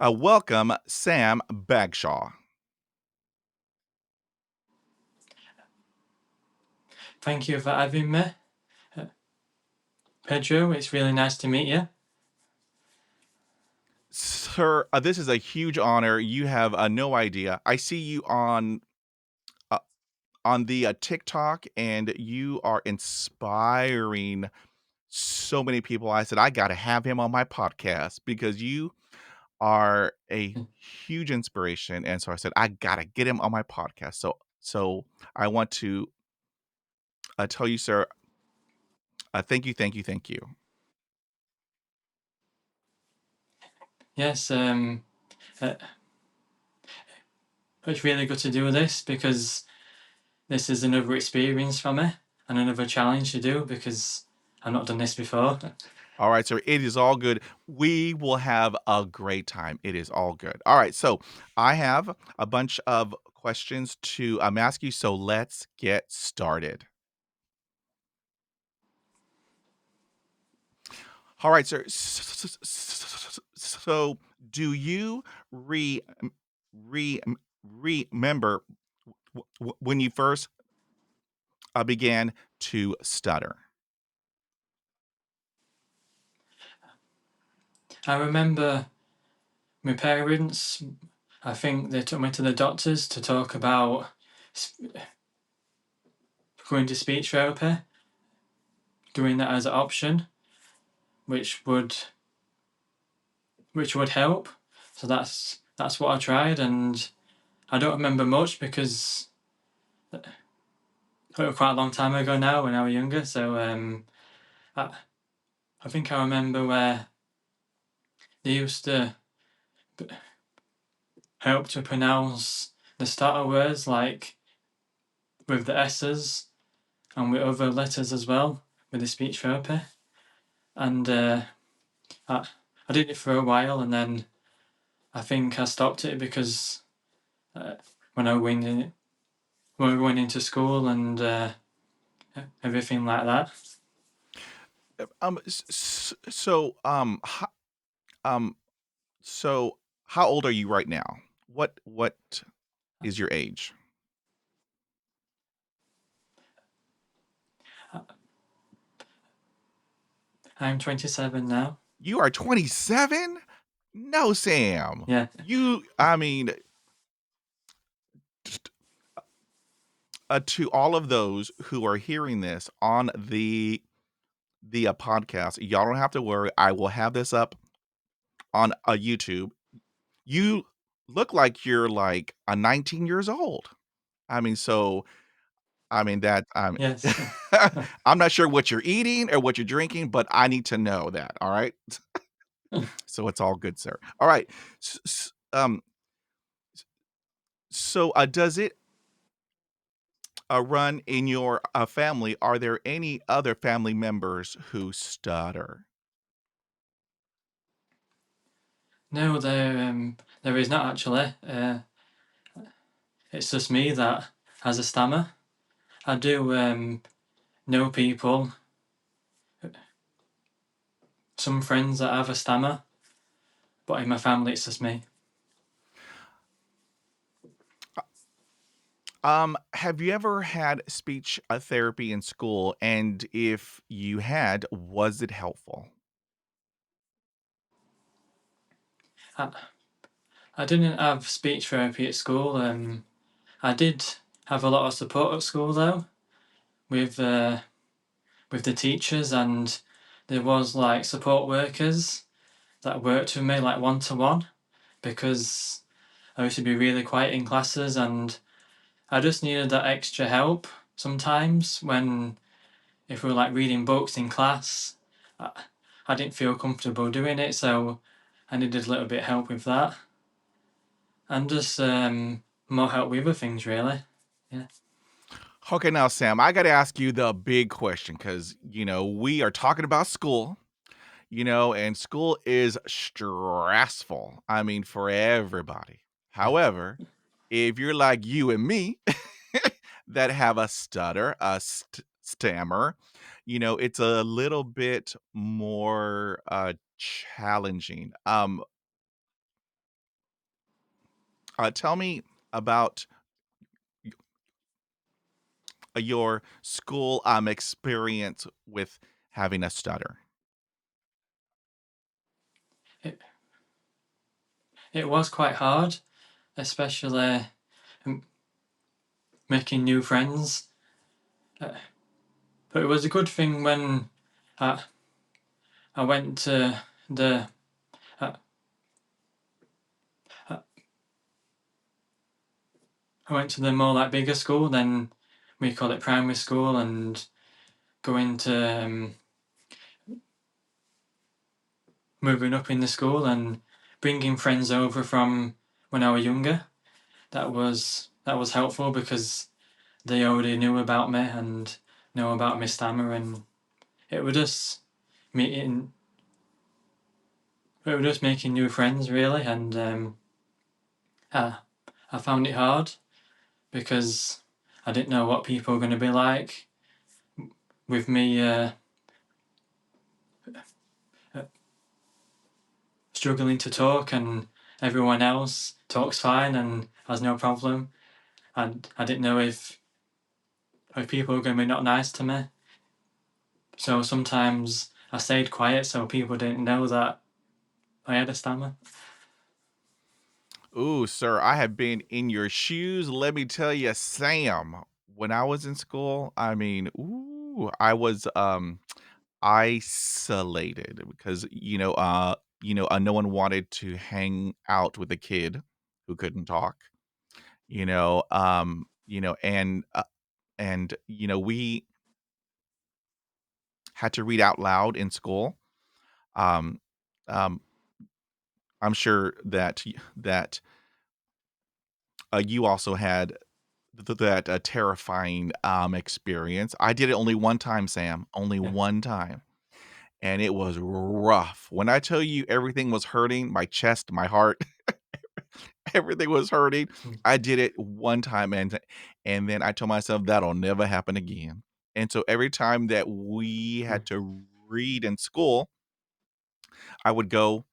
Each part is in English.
Welcome, Sam Bagshaw. Thank you for having me, uh, Pedro. It's really nice to meet you. Sir, this is a huge honor. You have no idea. I see you uh, on the TikTok, and you are inspiring so many people. I said I got to have him on my podcast because you are a huge inspiration, and so I said I got to get him on my podcast. So I want to tell you, sir, thank you, thank you, thank you. Yes, uh, it's really good to do this because this is another experience for me and another challenge to do because I've not done this before. All right, sir. It is all good. We will have a great time. It is all good. All right. So I have a bunch of questions to ask you. So let's get started. All right, sir. So do you re remember when you first began to stutter? I remember my parents, I think they took me to the doctors to talk about going to speech therapy, doing that as an option, which would help. So that's what I tried, and I don't remember much because it was quite a long time ago now when I was younger. So I, I think I remember where they used to help to pronounce the starter words like with the S's and with other letters as well with the speech therapy. And I did it for a while, and then I think I stopped it because when I went in, when we went into school and everything like that. So um so how old are you right now? What is your age? I'm 27 now. You are 27? No, Sam. Yeah. I mean, to all of those who are hearing this on the podcast, y'all don't have to worry. I will have this up on a YouTube. You look like you're like a 19 years old. I mean, so I mean that Yes. I'm not sure what you're eating or what you're drinking, but I need to know that. All right. So it's all good, sir. All right. So does it run in your family? Are there any other family members who stutter? No, there is not actually. It's just me that has a stammer. I do know people, some friends that have a stammer, but in my family it's just me. Have you ever had speech therapy in school? And if you had, was it helpful? I, I didn't have speech therapy at school. I did have a lot of support at school though, with the teachers, and there was like support workers that worked with me like one to one because I used to be really quiet in classes and I just needed that extra help sometimes when if we were like reading books in class. I, I didn't feel comfortable doing it, so I needed a little bit of help with that and just more help with other things really. Yeah. Okay, now, Sam, I got to ask you the big question because, we are talking about school, and school is stressful. I mean, for everybody. Yeah. However, if you're like you and me that have a stutter, a stammer, it's a little bit more challenging. Tell me about your school experience with having a stutter. It, it was quite hard, especially um, making new friends. Uh, but it was a good thing when I, I went to the uh, uh, I went to the more like bigger school. Then we call it primary school, and going to moving up in the school and bringing friends over from when I was younger. That was helpful because they already knew about me and know about my stammer, and it was just meeting, it was just making new friends really, and I, I found it hard because I didn't know what people were going to be like with me uh, struggling to talk, and everyone else talks fine and has no problem. And I didn't know if people were going to be not nice to me. So sometimes I stayed quiet so people didn't know that I had a stammer. Ooh, sir, I have been in your shoes. Let me tell you, Sam, when I was in school, I mean, ooh, I was isolated because no one wanted to hang out with a kid who couldn't talk. We had to read out loud in school. Um, um, I'm sure that you also had that terrifying experience. I did it only one time, Sam, only Yeah. one time, and it was rough. When I tell you everything was hurting, my chest, my heart, everything was hurting. Mm. I did it one time, and then I told myself that'll never happen again. And so every time that we Mm. had to read in school, I would go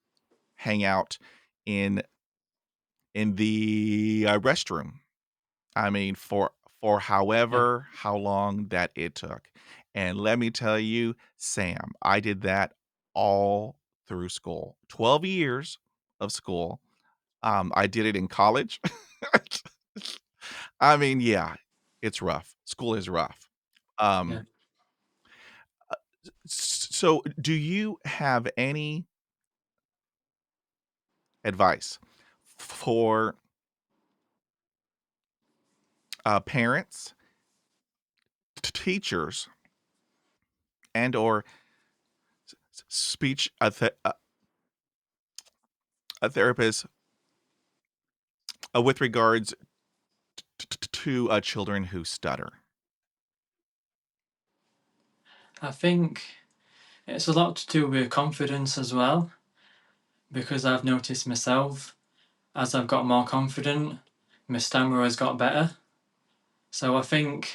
hang out in the restroom. I mean, for Yeah. however how long that it took. And let me tell you, Sam, I did that all through school. 12 years of school. I did it in college. I mean, yeah, it's rough. School is rough. Yeah. Um, so do you have any advice for parents, teachers, and or speech a therapist with regards to children who stutter? I think it's a lot to do with confidence as well, because I've noticed myself as I've got more confident, my stammer has got better. So I think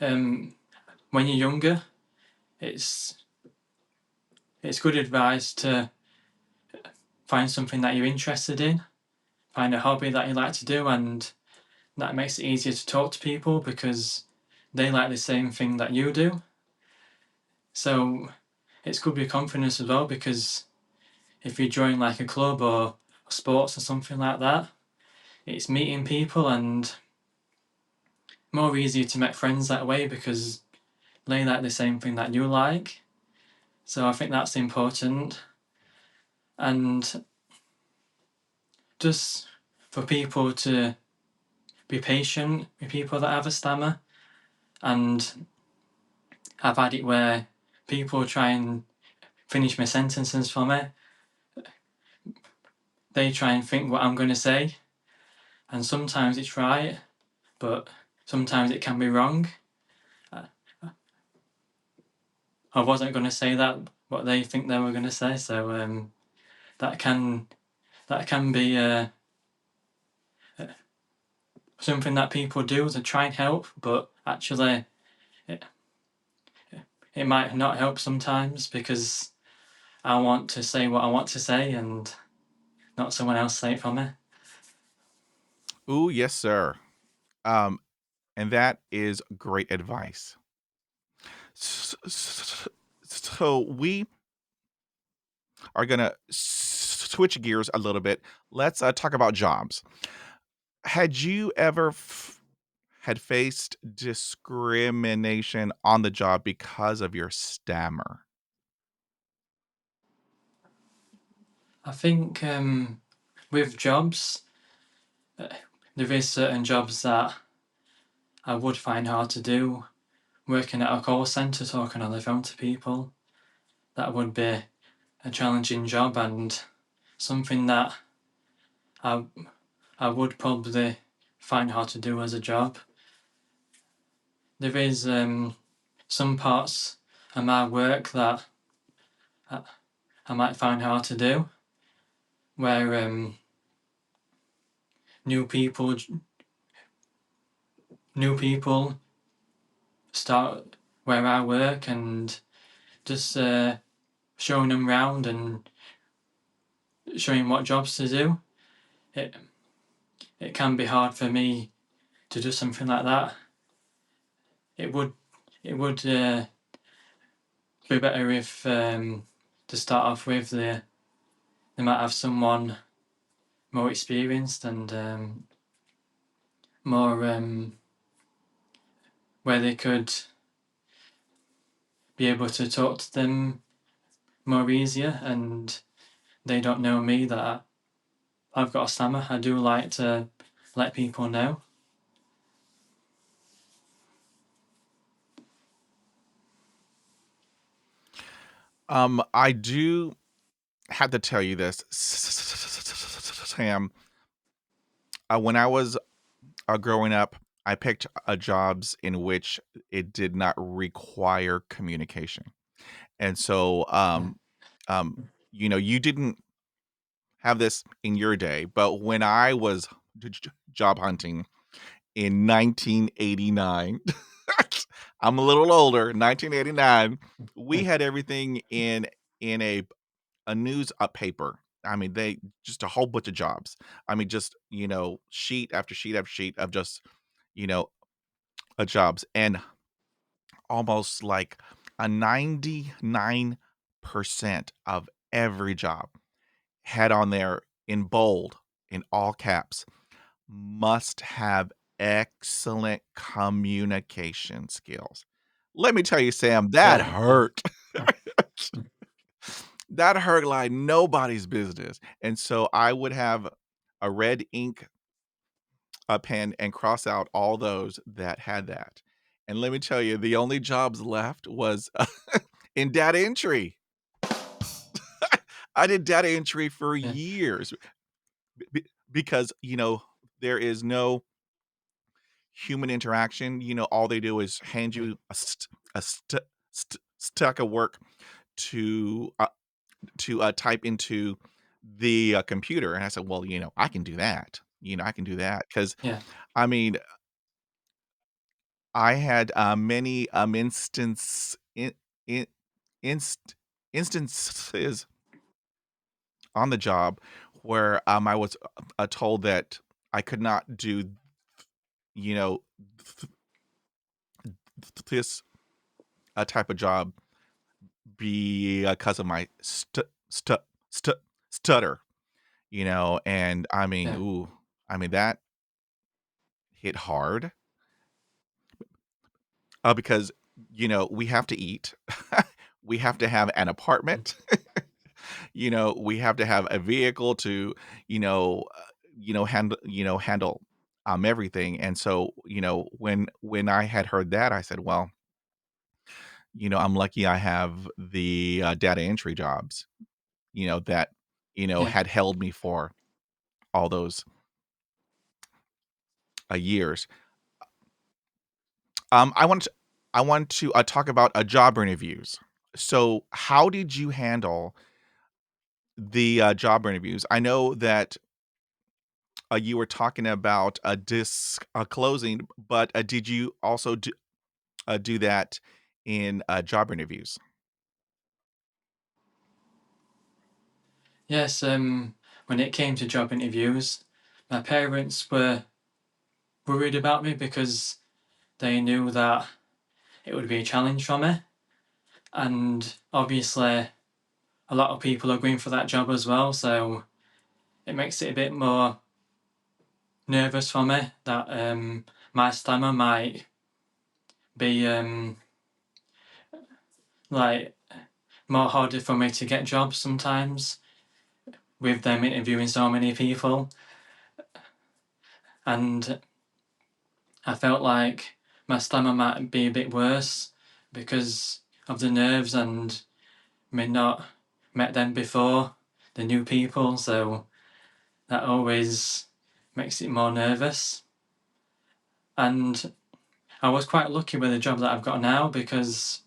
um, when you're younger, it's it's good advice to find something that you're interested in, find a hobby that you like to do, and that makes it easier to talk to people because they like the same thing that you do. So it's good with confidence as well, because if you join like a club or sports or something like that, it's meeting people and more easier to make friends that way because they like the same thing that you like. So I think that's important. And just for people to be patient with people that have a stammer. And I've had it where people try and finish my sentences for me. They try and think what I'm going to say, and sometimes it's right, but sometimes it can be wrong. I I wasn't going to say that what they think they were going to say, so that can that can be something that people do to try and help, but actually it, it might not help sometimes because I want to say what I want to say and not someone else say it for me. Ooh, yes, sir. Um, and that is great advice. So we are gonna switch gears a little bit. Let's talk about jobs. Had you ever had faced discrimination on the job because of your stammer? I think with jobs, uh, there is certain jobs that I would find hard to do. Working at a call centre, talking on the phone to people, that would be a challenging job and something that I I would probably find hard to do as a job. There is some parts of my work that I, I might find hard to do, where new people new people start where I work and just showing them round and showing what jobs to do. It it can be hard for me to do something like that. It would it would be better if to start off with they might have someone more experienced and more where they could be able to talk to them more easier, and they don't know me that I've got a stammer. I do like to let people know. I do have to tell you this, Sam. When I was growing up, I picked jobs in which it did not require communication, and so Yeah, um, you didn't have this in your day, but when I was job hunting in 1989, I'm a little older. 1989, we yeah, had everything in a news paper. I mean, they just a whole bunch of jobs. I mean, just sheet after sheet after sheet of just you know jobs, and almost like a 99% of every job had on there in bold, in all caps, must have excellent communication skills. Let me tell you, Sam, that yeah, yeah, hurt. That hurt like nobody's business. And so I would have a red ink pen and cross out all those that had that. And let me tell you, the only jobs left was in data entry. I did data entry for yeah, years because, there is no human interaction. All they do is hand yeah, you a stack of work to type into the computer. And I said, well, I can do that. I can do that because yeah, I mean, I had many in, inst, instances on the job where I was told that I could not do you know th- this type of job because of my stutter, and I mean, yeah, ooh, I mean that hit hard because we have to eat, we have to have an apartment, we have to have a vehicle to handle everything, and so when I had heard that, I said, well, I'm lucky I have the data entry jobs, that yeah. had held me for all those years. I want to talk about job interviews. So, how did you handle the job interviews? I know that you were talking about a disc closing, but did you also do that in job interviews? Yes. When it came to job interviews, my parents were worried about me because they knew that it would be a challenge for me. And obviously, a lot of people are going for that job as well, so it makes it a bit more nervous for me that my stammer might be like more harder for me to get jobs sometimes with them interviewing so many people. And I felt like my stammer might be a bit worse because of the nerves and me not met them before, the new people, so that always makes it more nervous. And I was quite lucky with the job that I've got now because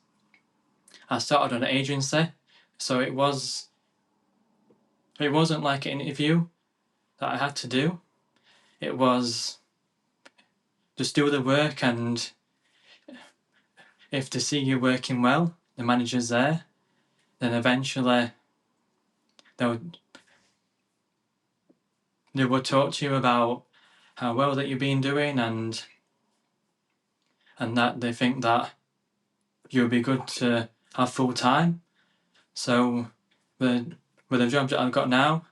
I started on an agency, so it wasn't like an interview that I had to do. It was just do the work, and if they see you working well, the manager's there, then eventually they'll they will talk to you about how well that you've been doing, and that they think that you'll be good to have full time. So with with the job that I've got now,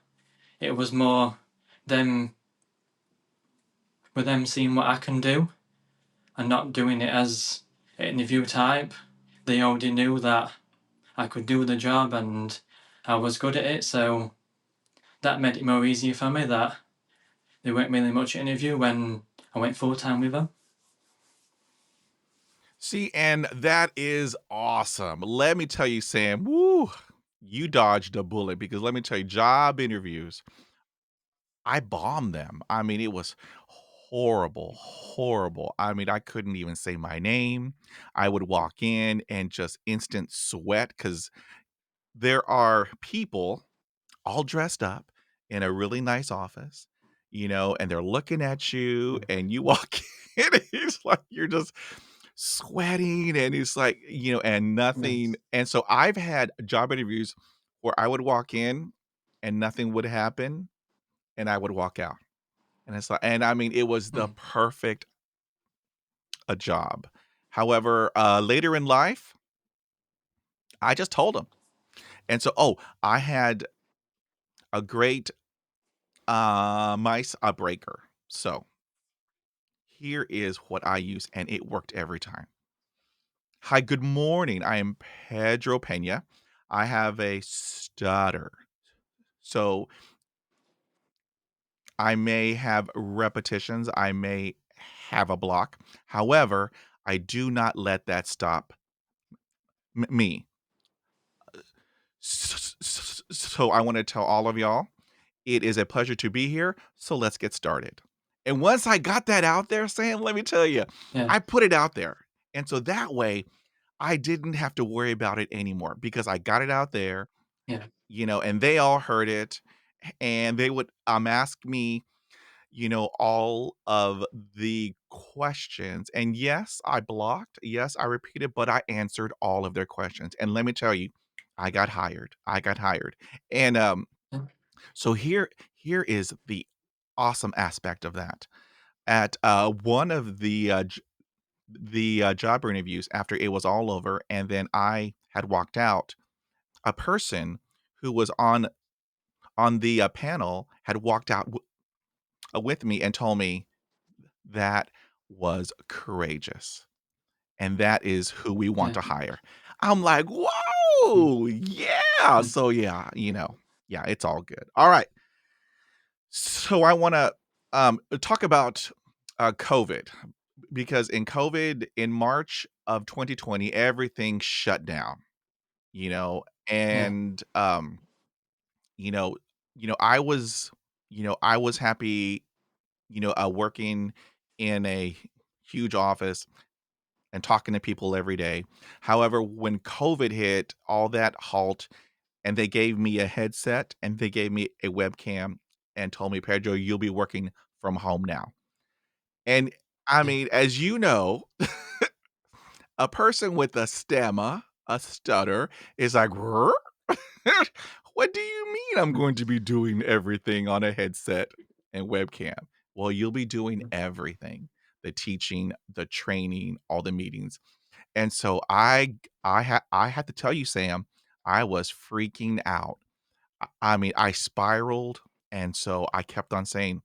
it was more them with them seeing what I can do and not doing it as an interview type. They already knew that I could do the job and I was good at it, so that made it more easier for me that there weren't really much interview when I went full time with them. See, and that is awesome. Let me tell you, Sam, woo, you dodged a bullet because let me tell you, job interviews, I bombed them. I mean, it was horrible, horrible. I mean, I couldn't even say my name. I would walk in and just instant sweat because there are people all dressed up in a really nice office, and they're looking at you and you walk in and it's like you're just sweating and it's like, and nothing. Yes. And so I've had job interviews where I would walk in and nothing would happen and I would walk out. And it's like, and I mean, it was the Mm. perfect a job. However, later in life, I just told them. And so, I had a great mice breaker. So here is what I use, and it worked every time. Hi, good morning. I am Pedro Pena. I have a stutter. So I may have repetitions, I may have a block. However, I do not let that stop me. So I want to tell all of y'all, it is a pleasure to be here. So let's get started. And once I got that out there, Sam, let me tell you, Yeah, I put it out there. And so that way I didn't have to worry about it anymore because I got it out there, yeah, and they all heard it and they would ask me, all of the questions. And yes, I blocked. Yes, I repeated, but I answered all of their questions. And let me tell you, I got hired. I got hired. And yeah, so here is the awesome aspect of that. At one of the job interviews after it was all over and then I had walked out, a person who was on the panel had walked out with me and told me that was courageous and that is who we want yeah, to hire. I'm like, mm, whoa, yeah. mm, So yeah, yeah, it's all good. All right. So I want to talk about COVID because in COVID in March of 2020, everything shut down, you know, yeah, and you know, I was happy, working in a huge office and talking to people every day. However, when COVID hit, all that halt, and they gave me a headset and they gave me a webcam and told me, Pedro, you'll be working from home now. And I yeah, mean, as you know, a person with a stammer, a stutter, is like, "Rrr? What do you mean I'm going to be doing everything on a headset and webcam? Well, you'll be doing mm, everything. the teaching, the training, all the meetings. And so I had to tell you, Sam, I was freaking out. I mean, I spiraled, and so I kept on saying,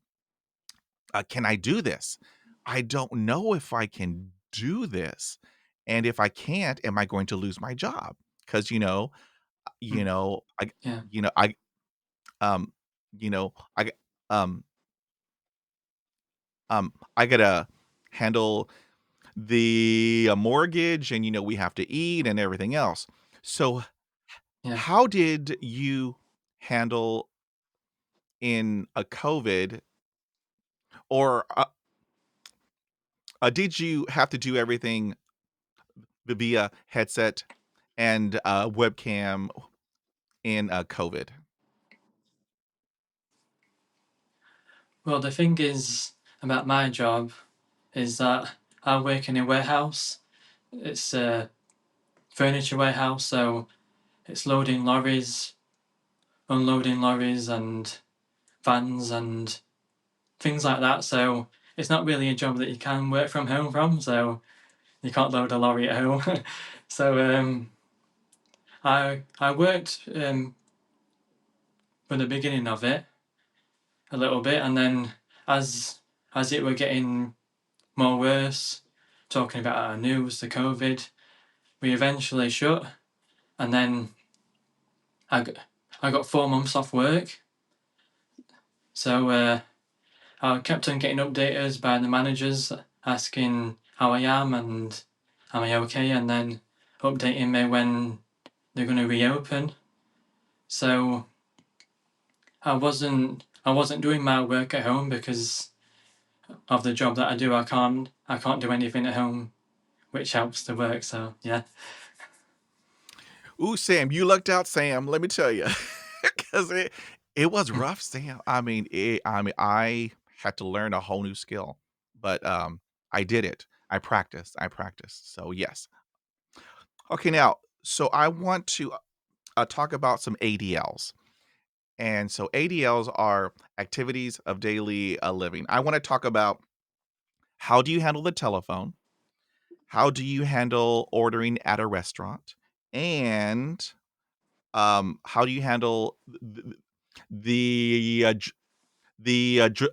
"Can I do this? I don't know if I can do this, and if I can't, am I going to lose my job?" 'Cause, Mm, I yeah, you know, I um, I um, I gotta handle the, mortgage and, we have to eat and everything else. So, yeah. how did you handle in a COVID or, did you have to do everything via headset and, webcam in, COVID? Well, the thing is about my job is that I work in a warehouse. It's a furniture warehouse, so it's loading lorries, unloading lorries, and vans and things like that. So it's not really a job that you can work from home from. So you can't load a lorry at home. So I worked from the beginning of it a little bit, and then as it were getting more worse, talking about our news, the COVID, we eventually shut, and then I got, I got 4 months off work. So I kept on getting updated by the managers asking how I am and am I okay, and then updating me when they're going to reopen. So I wasn't doing my work at home because of the job that I do. I can't do anything at home, which helps the work. So yeah. Ooh, Sam, you lucked out, Sam, let me tell you, because it was rough, Sam. I had to learn a whole new skill, but, I did it. I practiced, so yes. Okay, now, so I want to, talk about some ADLs, and so ADLs are activities of daily, living. I wanna talk about how do you handle the telephone? How do you handle ordering at a restaurant? And how do you handle the, the, dr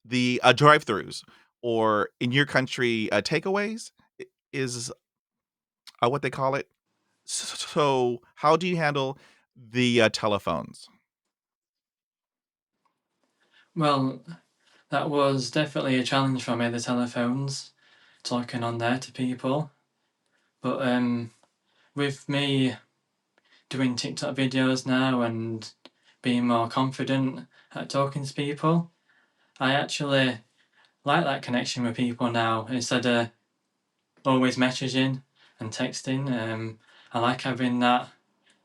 the, drive-throughs, or in your country, takeaways is, what they call it? So, how do you handle the, telephones? Well, that was definitely a challenge for me, the telephones, talking on there to people. But with me doing TikTok videos now and being more confident at talking to people, I actually like that connection with people now instead of always messaging and texting. I like having that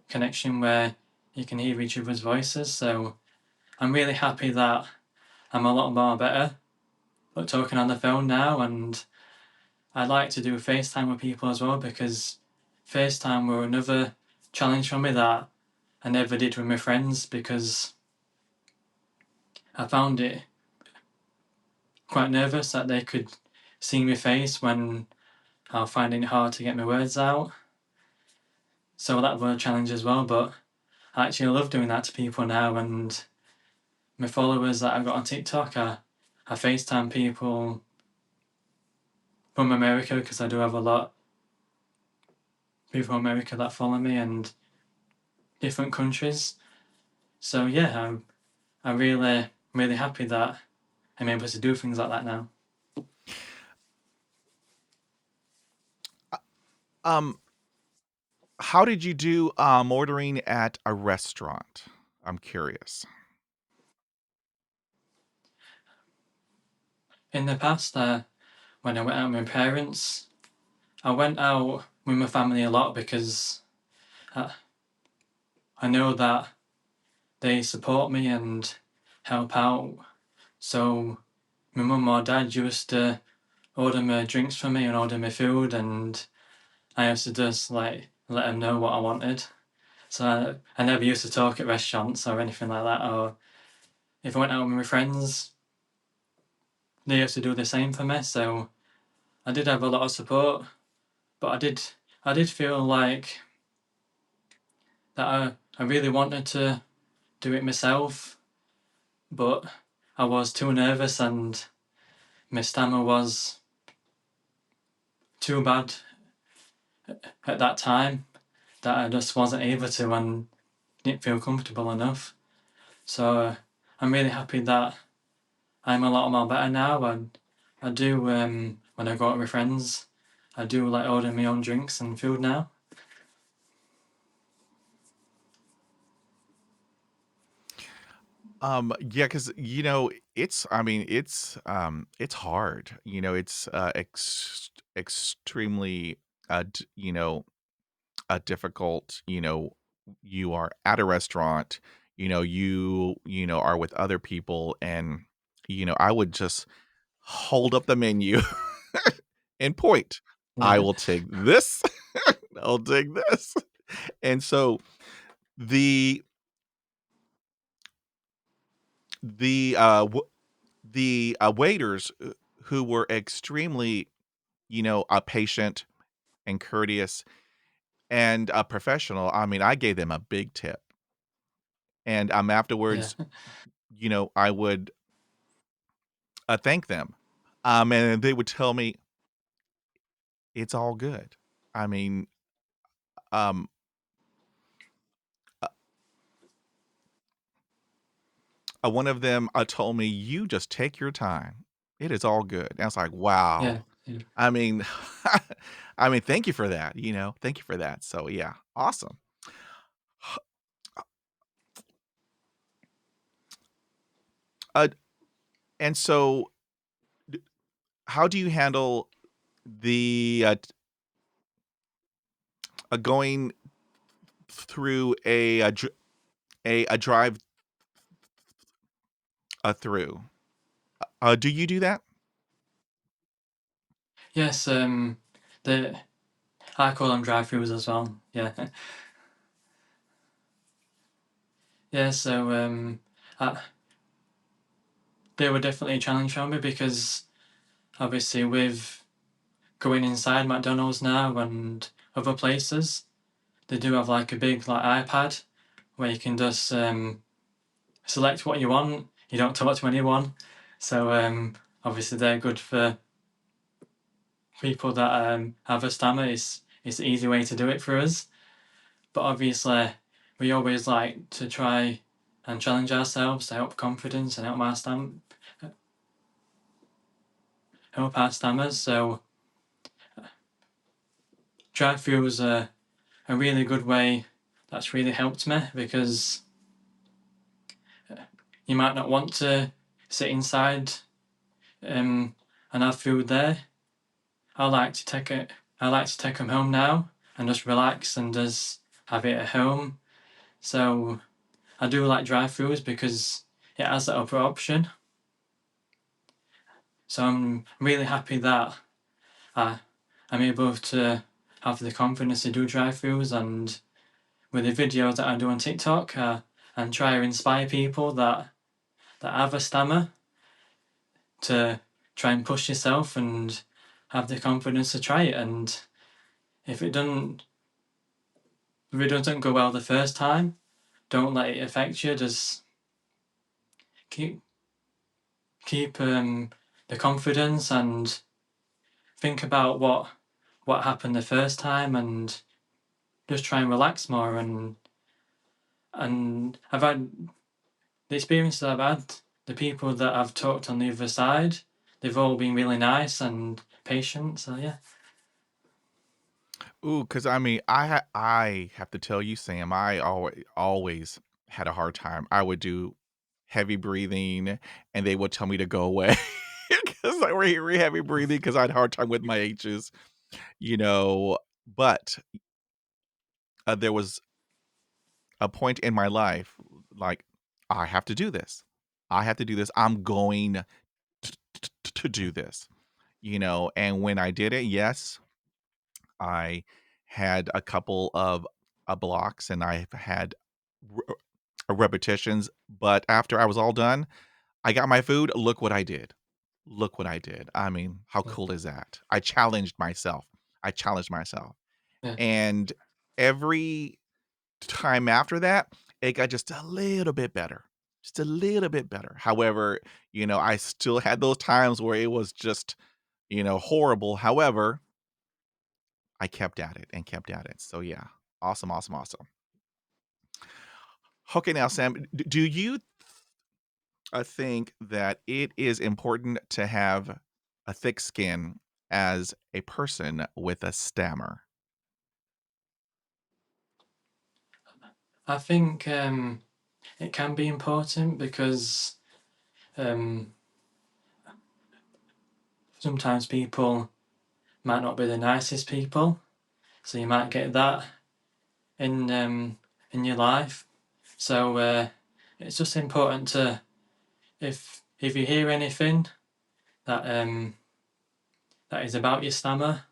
connection where you can hear each other's voices. So I'm really happy that I'm a lot more better at talking on the phone now, and I like to do FaceTime with people as well because FaceTime were another challenge for me that I never did with my friends because I found it quite nervous that they could see my face when I'm finding it hard to get my words out. So that was a challenge as well, but I actually love doing that to people now, and my followers that I've got on TikTok, I FaceTime people from America because I do have a lot of people from America that follow me and different countries. So yeah, I'm really, really happy that I'm able to do things like that now. Uh, um, how did you do, ordering at a restaurant? I'm curious. In the past, when I went out with my parents, I went out with my family a lot because I, I know that they support me and help out. So my mum or dad used to order my drinks for me and order my food, and I used to just like let them know what I wanted. So I never used to talk at restaurants or anything like that. Or if I went out with my friends, they used to do the same for me. So I did have a lot of support, but I did feel like that I really wanted to do it myself, but I was too nervous and my stammer was too bad at that time that I just wasn't able to and didn't feel comfortable enough. So I'm really happy that I'm a lot more better now. And I do, when I go out with friends, I do like order my own drinks and food now. Yeah, because it's hard. It's extremely difficult. You are at a restaurant, you are with other people, and I would just hold up the menu and point. I Yeah, will take this. I'll take this. And so the the waiters who were extremely patient and courteous and professional. I mean, I gave them a big tip, and yeah, afterwards, I would thank them, and they would tell me it's all good. I mean, um, uh, one of them told me, "You just take your time. It is all good." And I was like, yeah, "Wow." yeah. I mean, thank you for that. Thank you for that. So yeah, awesome. Uh, and so, d- how do you handle the going through a drive through? Do you do that? Yes, the I call them drive-throughs as well. Yeah, yeah. So I, they were definitely a challenge for me because obviously with going inside McDonald's now and other places, they do have like a big like iPad where you can just select what you want. You don't talk to anyone. So obviously they're good for people that have a stammer. It's an easy way to do it for us. But obviously we always like to try and challenge ourselves to help confidence and help our stammers. So drive-throughs are a really good way that's really helped me because you might not want to sit inside and have food there. I like to take it. I like to take them home now and just relax and just have it at home. So I do like drive-throughs because it has that other option. So I'm really happy that I, I'm able to have the confidence to do drive-throughs and with the videos that I do on TikTok and try to inspire people that have a stammer to try and push yourself and have the confidence to try it. And if it doesn't, if it doesn't go well the first time, don't let it affect you. Just keep keep the confidence and think about what happened the first time and just try and relax more. And I've had the experiences I've had, the people that I've talked on the other side, they've all been really nice and patient. So yeah, Ooh, because I have to tell you, Sam, I always had a hard time. I would do heavy breathing, and they would tell me to go away because I were heavy breathing because I had a hard time with my H's, you know. But there was a point in my life, like, I have to do this. I have to do this. I'm going to do this, And when I did it, yes, I had a couple of blocks, and I've had re- repetitions. But after I was all done, I got my food. Look what I did. look what I did. I mean, how yeah, cool is that? I challenged myself. I challenged myself. yeah, And every time after that, it got just a little bit better. Just a little bit better. However, I still had those times where it was just, horrible. However, I kept at it and kept at it. So yeah. Awesome, awesome, awesome. Okay, now Sam, do you think that it is important to have a thick skin as a person with a stammer? I think it can be important because um, sometimes people might not be the nicest people, so you might get that in um, in your life. So it's just important to, if you hear anything that that is about your stammer,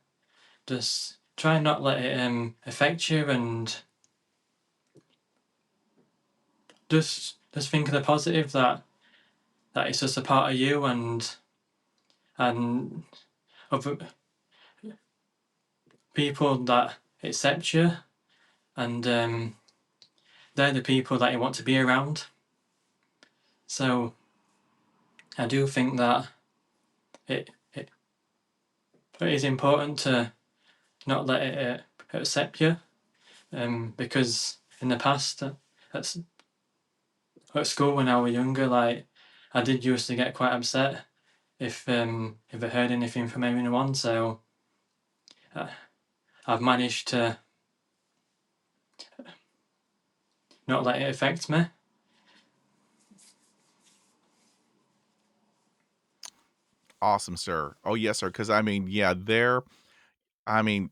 just try and not let it affect you, and just think of the positive, that it's just a part of you, and other people that accept you, and they're the people that you want to be around. So I do think that it is important to not let it accept you, because in the past, at, at school when I was younger, like I did used to get quite upset if I heard anything from anyone. So uh, I've managed to not let it affect me. Awesome, sir. Oh, yes, sir. Because I mean, yeah, I mean,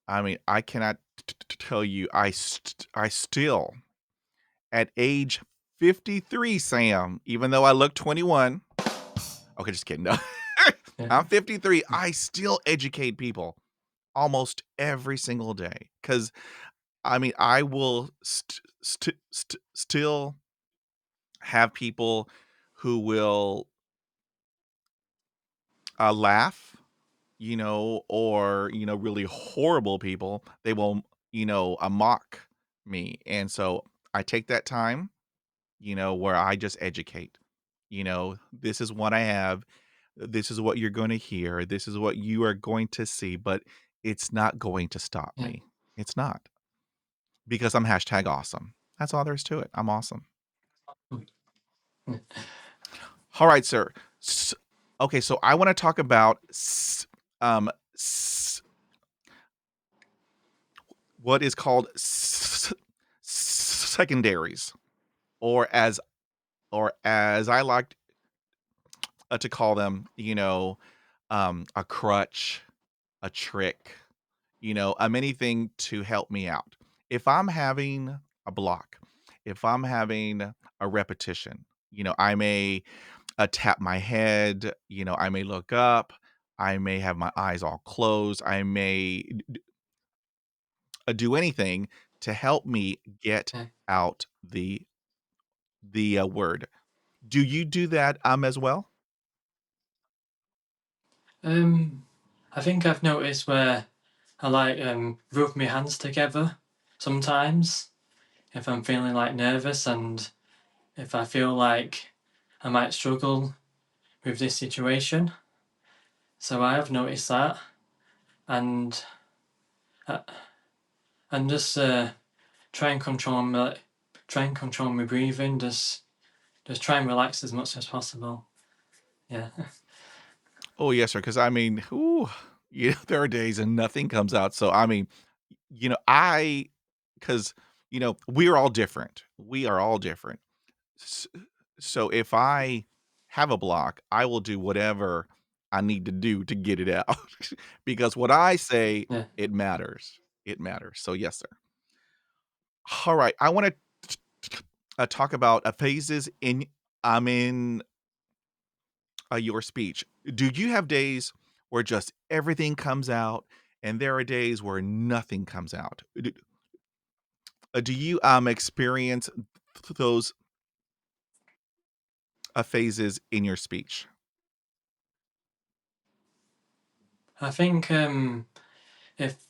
I cannot tell you. I still at age 53, Sam. Even though I look 21. Okay, just kidding. No, Yeah, I'm 53. I still educate people almost every single day. Because I mean, I will still have people who will laugh, or, really horrible people. They will, mock me. And so I take that time, where I just educate. This is what I have. This is what you're going to hear. This is what you are going to see, but it's not going to stop yeah. me. It's not because I'm hashtag awesome. That's all there is to it. I'm awesome. Mm, mm. All right, sir. Okay, so I want to talk about what is called secondaries, or as I like to call them, a crutch, a trick, anything to help me out. If I'm having a block, if I'm having a repetition, I may tap my head, I may look up, I may have my eyes all closed, I may do anything to help me get Yeah. out the word. Do you do that as well? Um, I think I've noticed where I like rub my hands together sometimes if I'm feeling like nervous, and if I feel like I might struggle with this situation. So I have noticed that, and uh, and just try and control my breathing. Just try and relax as much as possible. Yeah, Oh, yes, sir. Because I mean, ooh, there are days and nothing comes out. So I mean, I because we're all different. We are all different. S- So if I have a block, I will do whatever I need to do to get it out because what I say, yeah. it matters. It matters. So yes, sir. All right, I want to talk about phases in your speech. Do you have days where just everything comes out, and there are days where nothing comes out? Do you experience those phases in your speech? I think if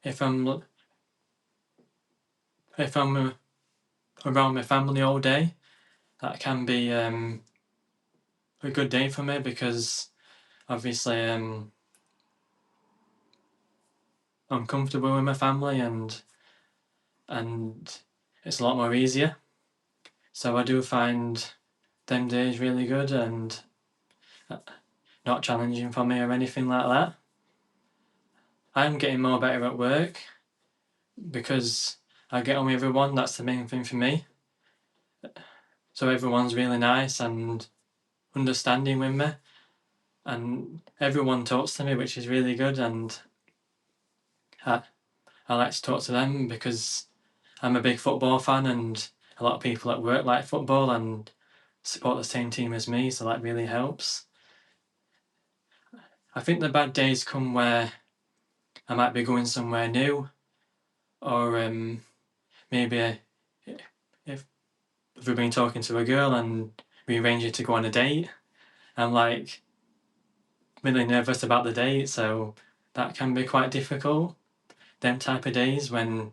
if I'm if I'm around my family all day, that can be a good day for me because obviously I'm comfortable with my family and it's a lot more easier. So I do find them days really good and uh, not challenging for me or anything like that. I'm getting more better at work because I get on with everyone. That's the main thing for me. So everyone's really nice and understanding with me, and everyone talks to me, which is really good. And I, I like to talk to them because I'm a big football fan, and a lot of people at work like football and support the same team as me. So that really helps. I think the bad days come where I might be going somewhere new, or maybe if we've been talking to a girl and we arrange it to go on a date, I'm like really nervous about the date, so that can be quite difficult. Them type of days when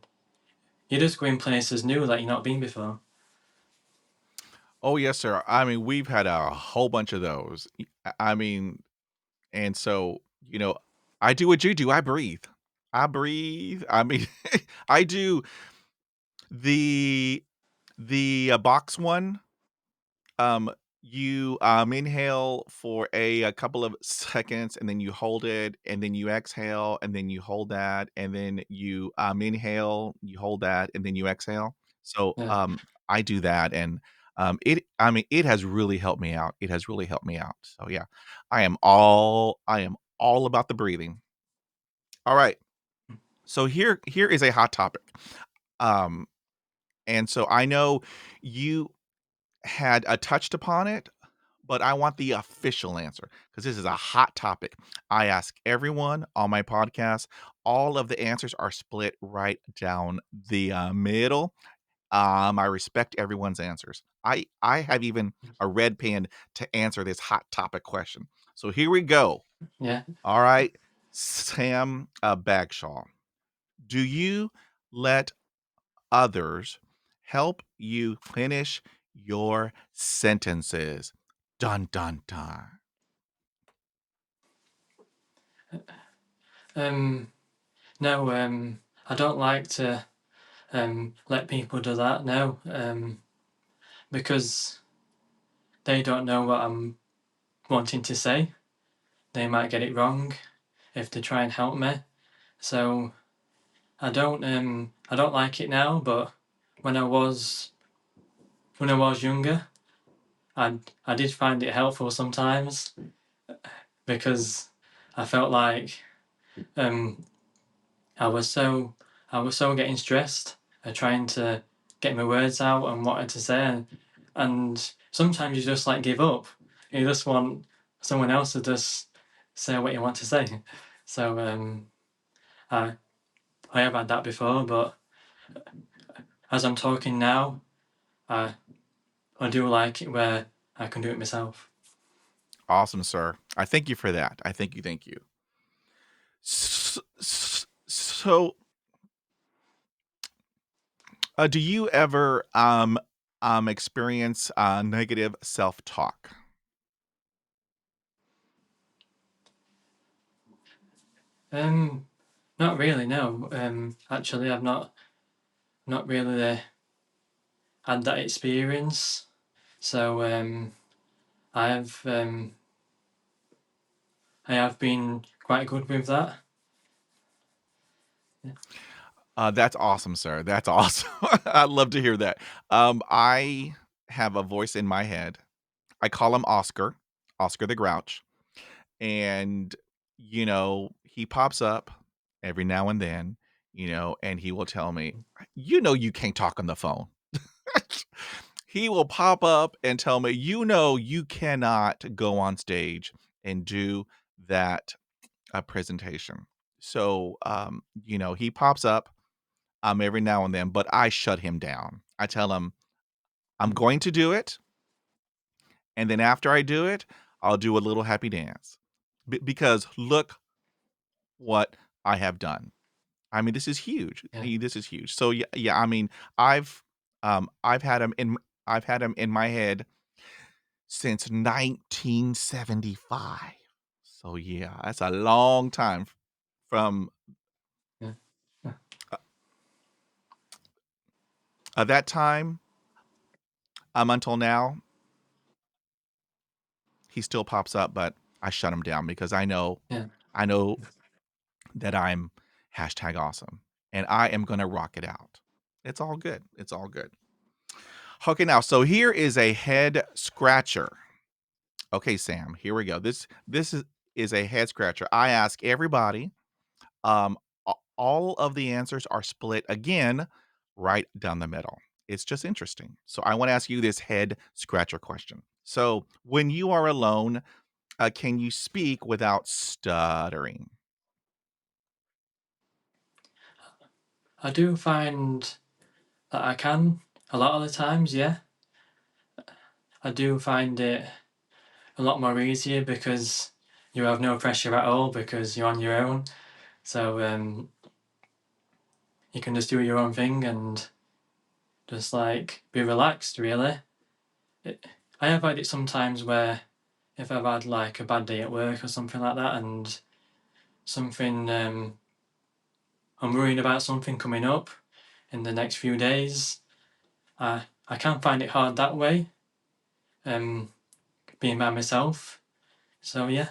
you're just going places new that you've not been before. Oh, yes, sir. I mean, we've had a whole bunch of those. I mean, and so, you know, I do what you do. I breathe. I breathe. I mean, I do the box one. Um, you, inhale for a couple of seconds, and then you hold it, and then you exhale, and then you hold that, and then you, inhale, you hold that, and then you exhale. So, Yeah. I do that, and, I mean, it has really helped me out. It has really helped me out. So, yeah, I am all about the breathing. Alright, so here is a hot topic. Um, and so I know you had, touched upon it, but I want the official answer because this is a hot topic. I ask everyone on my podcast. All of the answers are split right down the middle. I respect everyone's answers. I have even a red pen to answer this hot topic question. So here we go. Yeah. All right, Sam Bagshaw. Do you let others help you finish your sentences? Dun dun dun. Um, no, I don't like to let people do that. No, because they don't know what I'm wanting to say. They might get it wrong if they try and help me. So I don't like it now. But when I was when I was younger, I did find it helpful sometimes because I felt like um I was so I was so getting stressed trying to get my words out and what to say, and sometimes you just like give up. You just want someone else to just say what you want to say. So I I have had that before, but as I'm talking now, I I do like it where I can do it myself. Awesome, sir. I thank you for that. I thank you. Thank you. So, do you ever experience negative self talk? Um, Not really. No. Actually, I've not really had that experience. So I've I have been quite good with that. Yeah. That's awesome, sir. That's awesome. I'd love to hear that. I have a voice in my head. I call him Oscar, Oscar the Grouch, and he pops up every now and then, and he will tell me, you can't talk on the phone. He will pop up and tell me, you cannot go on stage and do that presentation. So, he pops up every now and then, but I shut him down. I tell him, I'm going to do it. And then after I do it, I'll do a little happy dance. because look what I have done. I mean, this is huge. yeah, This is huge. So yeah, yeah. I mean, I've I've had him in I've had him in my head since 1975. So yeah, that's a long time from yeah, yeah, uh, that time until now. He still pops up, but I shut him down because yeah, I know that I'm hashtag awesome and I am gonna rock it out. It's all good. It's all good. Okay, now so here is a head scratcher. Okay, Sam, here we go. This is a head scratcher. I ask everybody. All of the answers are split again right down the middle. It's just interesting. So I want to ask you this head scratcher question. So when you are alone, can you speak without stuttering? I do find that I can a lot of the times. Yeah, I do find it a lot more easier because you have no pressure at all because you're on your own. So you can just do your own thing and just like be relaxed. Really, it, I have had it sometimes where if I've had like a bad day at work or something like that, and something I'm worrying about something coming up in the next few days, I can find it hard that way. Um, being by myself. So yeah,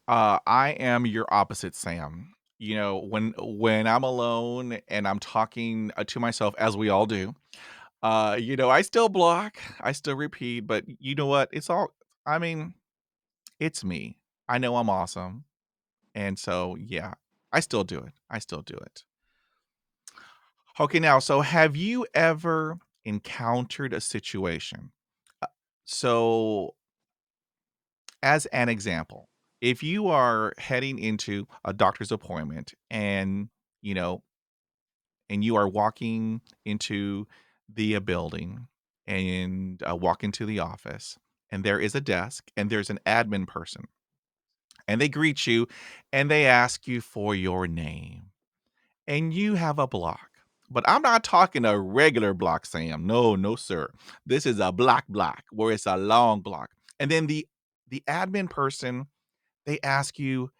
I am your opposite, Sam. You know, when I'm alone and I'm talking to myself, as we all do, I still block, I still repeat, but you know what? It's all. I mean, it's me. I know I'm awesome, and so yeah, I still do it. I still do it. Okay, now, so have you ever encountered a situation? Uh, So, as an example, if you are heading into a doctor's appointment you know, and you are walking into the building and walk into the office, and there is a desk and there's an admin person, and they greet you and they ask you for your name and you have a block. But I'm not talking a regular block, Sam. No, no, sir. This is a block where it's a long block. And then the admin person, they ask you,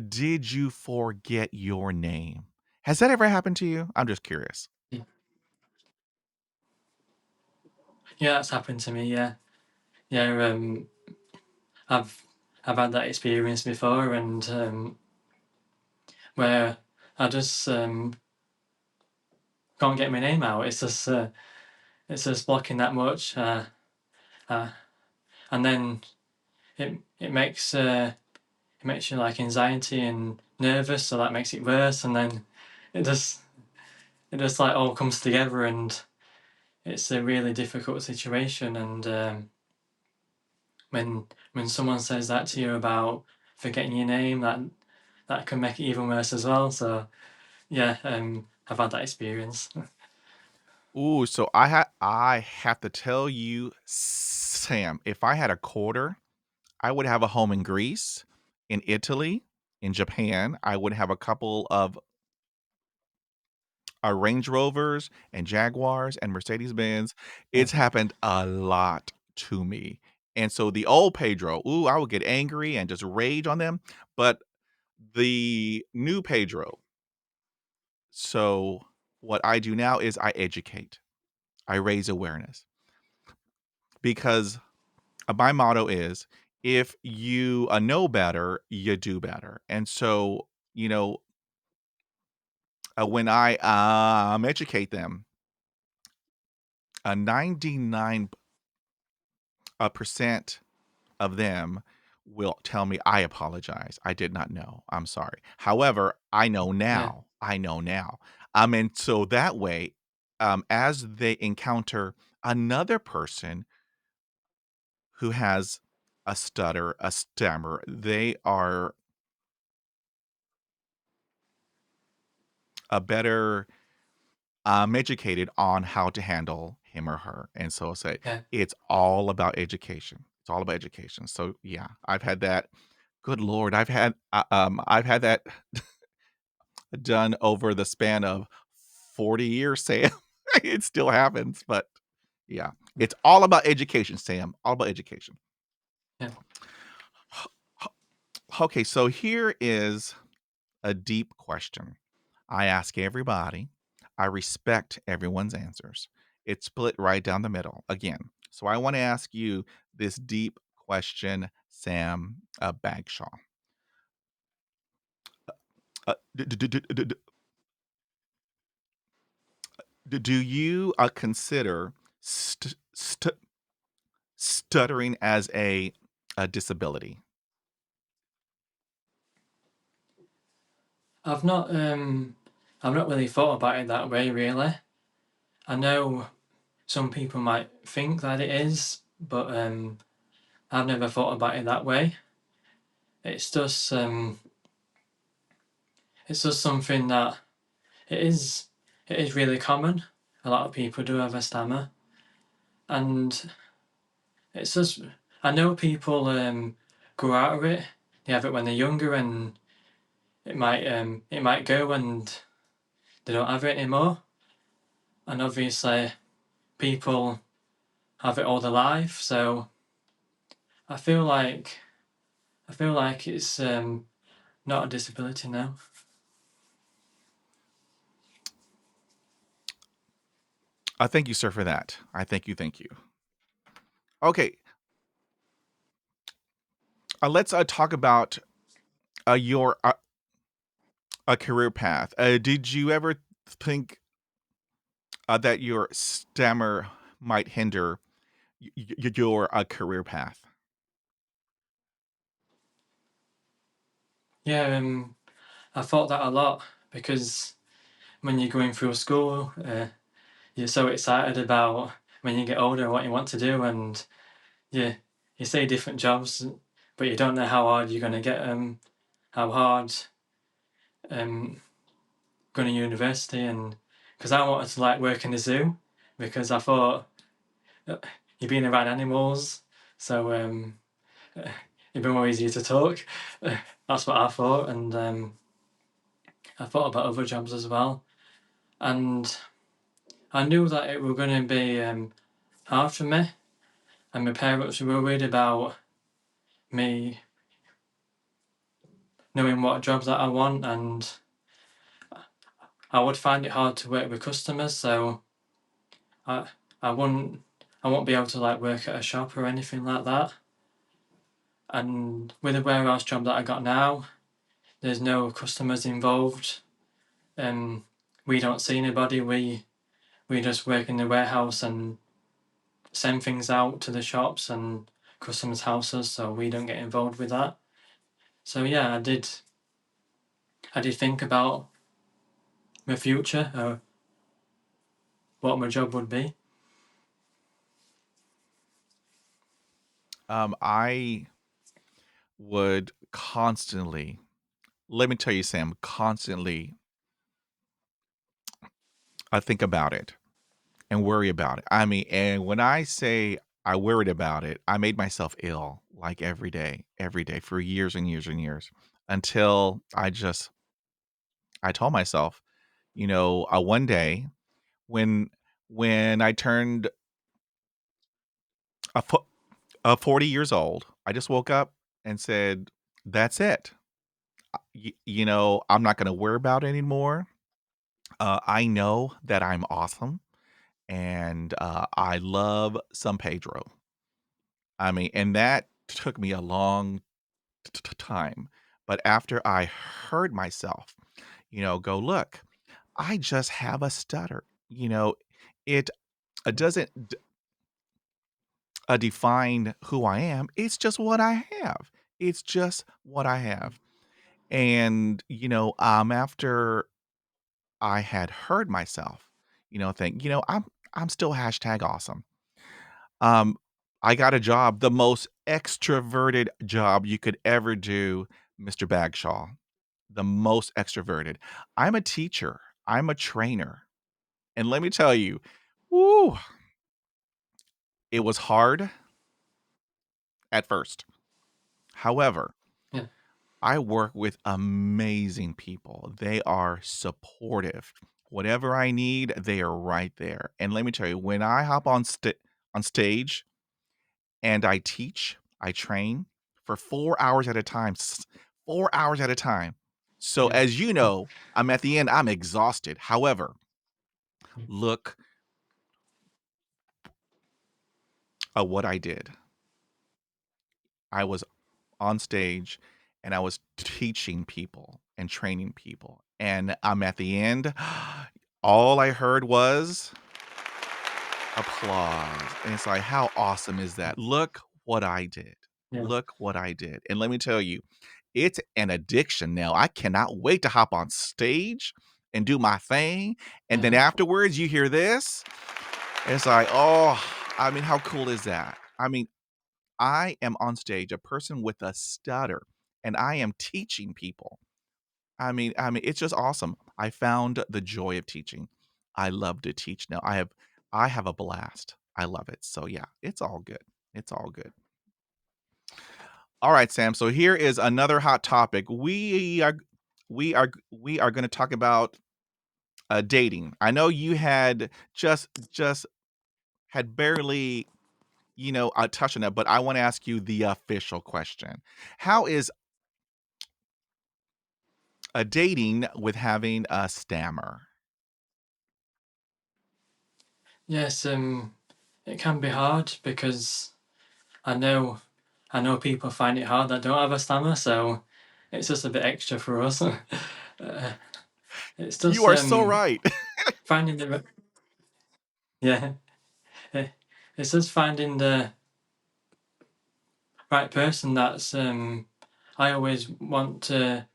did you forget your name? Has that ever happened to you? I'm just curious. yeah, yeah, that's happened to me. Yeah, yeah. I've I've had that experience before, and where I just can't get my name out. It's just blocking that much, uh, and then it makes you like anxiety and nervous, so that makes it worse, and then it just it just like all comes together, and it's a really difficult situation. And when someone says that to you about forgetting your name, that can make it even worse as well. So yeah, I've had that experience. Ooh, so I have to tell you, Sam, if I had a quarter, I would have a home in Greece, in Italy, in Japan. I would have a couple of Range Rovers and Jaguars and Mercedes Benz. Yeah, It's happened a lot to me. And so the old Pedro, ooh, I would get angry and just rage on them. But the new Pedro, so what I do now is I educate, I raise awareness because my motto is if you know better, you do better. And so, when I educate them, 99% of them will tell me, "I apologize. I did not know. I'm sorry." However, I know yeah, now. I know now. And so that way, as they encounter another person who has a stutter, a stammer, they are a better educated on how to handle him or her, and so I'll say, Yeah, "It's all about education. It's all about education." So, yeah, I've had that. Good lord, I've had that done over the span of 40 years, Sam. It still happens, but yeah, it's all about education, Sam, all about education. yeah. Okay, so here is a deep question. I ask everybody. I respect everyone's answers. It's split right down the middle again. So I want to ask you this deep question, Sam Bagshaw. Do you consider stuttering as a disability? I've not I've not really thought about it that way really. I know some people might think that it is, but I've never thought about it that way. It's just something that it is it is really common. A lot of people do have a stammer, and it's just I know people grow out of it. They have it when they're younger, and it might go, and they don't have it anymore. And obviously, people have it all their life. So I feel like it's not a disability now. I thank you, sir, for that. I thank you. Thank you. Okay, let's talk about your a career path. Did you ever think that your stammer might hinder your career path? Yeah, I thought that a lot because when you're going through school, you're so excited about when you get older what you want to do, and you you see different jobs, but you don't know how hard you're gonna get them, how hard um going to university, and because I wanted to like work in the zoo because I thought you're being around animals, so it'd be more easier to talk. That's what I thought, and I thought about other jobs as well, and I knew that it were going to be hard for me, and my parents were worried about me knowing what jobs that I want, and I would find it hard to work with customers, so I I wouldn't I won't be able to like work at a shop or anything like that. And with the warehouse job that I got now, there's no customers involved. Um, we don't see anybody. We just work in the warehouse and send things out to the shops and customers' houses, so we don't get involved with that. So yeah, I did think about my future, what my job would be. I would constantly, let me tell you, Sam, constantly think about it and worry about it. I mean, and when I say I worried about it, I made myself ill like every day for years and years and years until I told myself, one day when I turned a, fo- 40 years old, I just woke up and said, "That's it. I'm not going to worry about it anymore. I know that I'm awesome, and I love some Pedro." I mean, and that took me a long time. But after I heard myself, go, look, I just have a stutter. It doesn't define who I am. It's just what I have. It's just what I have. And, after I had heard myself, think, I'm still hashtag awesome. Um, I got a job, the most extroverted job you could ever do, Mr. Bagshaw, the most extroverted. I'm a teacher. I'm a trainer. And let me tell you, woo! It was hard at first. However, yeah, I work with amazing people. They are supportive. Whatever I need, they are right there. And let me tell you, when I hop on stage and I teach, I train for 4 hours at a time, 4 hours at a time. So yeah, as you know, I'm at the end, I'm exhausted. However, look at what I did. I was on stage and I was teaching people and training people. And I'm at the end, all I heard was applause. And it's like, how awesome is that? Look what I did. yeah, Look what I did. And let me tell you, it's an addiction now. I cannot wait to hop on stage and do my thing. And then yeah, afterwards, you hear this. It's like, oh, I mean, how cool is that? I mean, I am on stage, a person with a stutter, and I am teaching people. I mean, it's just awesome. I found the joy of teaching. I love to teach now. I have a blast. I love it. So yeah, it's all good. It's all good. All right, Sam. So here is another hot topic. We are going to talk about dating. I know you had just had barely touched on it, but I want to ask you the official question. How is a dating with having a stammer? yes. It can be hard because I know I know people find it hard that don't have a stammer, so it's just a bit extra for us. It's You just are so right. finding yeah, eh, it's just finding the right person. That's I always want to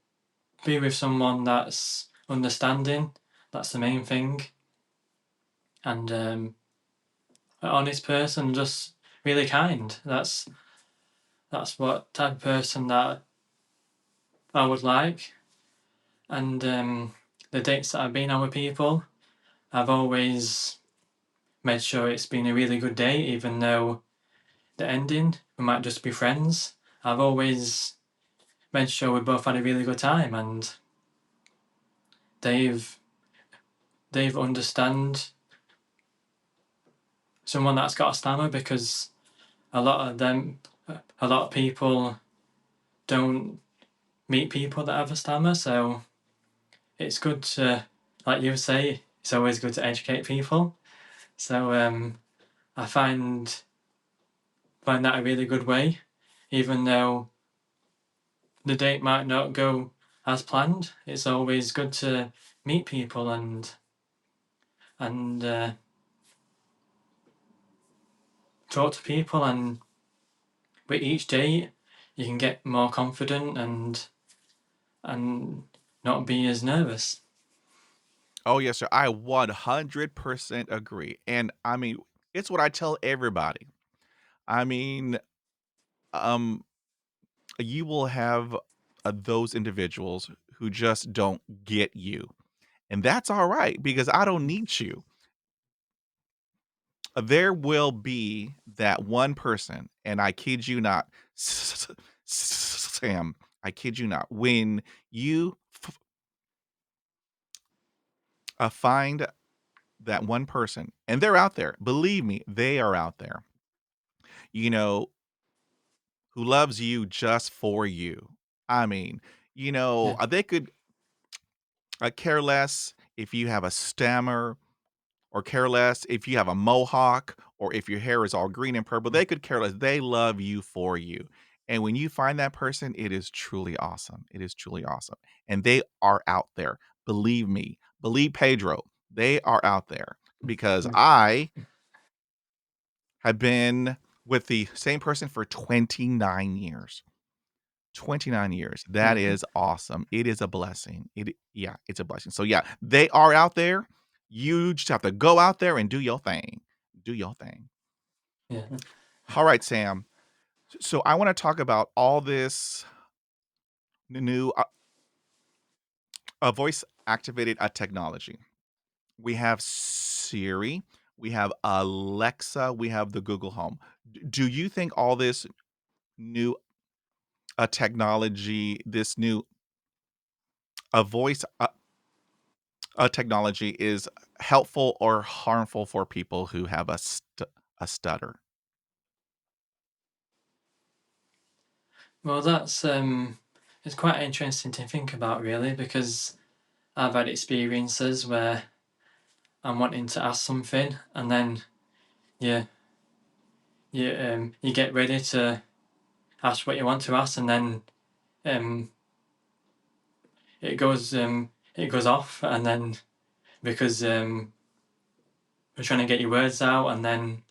be with someone that's understanding. That's the main thing, and an honest person, just really kind. That's what type of person that I would like. And the dates that I've been on with people, I've always made sure it's been a really good day, even though the ending we might just be friends. I've always made sure we both had a really good time, and they've they've understand someone that's got a stammer, because a lot of people don't meet people that have a stammer. So it's good to, like you say, it's always good to educate people. So I find that a really good way, even though the date might not go as planned. It's always good to meet people and talk to people, and with each date you can get more confident and not be as nervous. Oh, yes, sir. I 100% agree. And I mean, it's what I tell everybody. I mean, um, you will have those individuals who just don't get you. And that's all right because I don't need you. There will be that one person, and I kid you not, Sam, I kid you not, when you find that one person, and they're out there, believe me, they are out there, you know, who loves you just for you. I mean, Yeah, they could care less if you have a stammer or care less if you have a mohawk or if your hair is all green and purple. They could care less. They love you for you. And when you find that person, it is truly awesome. It is truly awesome. And they are out there. Believe me, believe Pedro, they are out there because yeah, I have been with the same person for 29 years. 29 years. That yeah, is awesome. It is a blessing. Yeah, it's a blessing. So yeah, they are out there. You just have to go out there and do your thing. Do your thing. yeah, All right, Sam. So I want to talk about all this new voice activated technology. We have Siri, we have Alexa, we have the Google Home. Do you think all this new technology, this new voice technology is helpful or harmful for people who have a stutter? Well, that's it's quite interesting to think about, really, because I've had experiences where I'm wanting to ask something, and then you you get ready to ask what you want to ask, and then um it goes off, and then because you're trying to get your words out, and then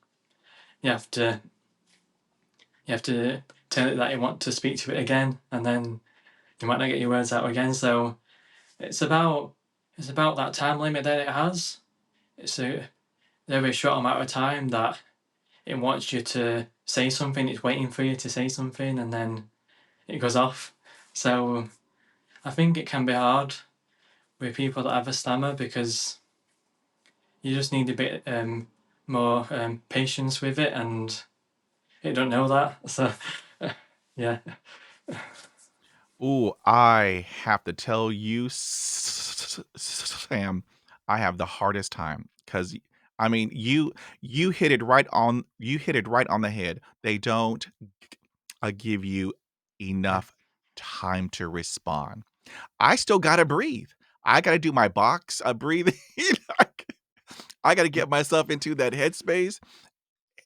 you have to you have to tell it that you want to speak to it again, and then you might not get your words out again. So it's about it's about that time limit that it has. It's a very short amount of time that it wants you to say something. It's waiting for you to say something, and then it goes off. So I think it can be hard with people that have a stammer, because you just need a bit more patience with it, and it don't know that. So yeah, Ooh, I have to tell you, Sam, I have the hardest time because I mean, you hit it right on the head. They don't give you yeah, enough time to respond. I still gotta breathe. I gotta do my box breathing. I gotta get myself into that headspace,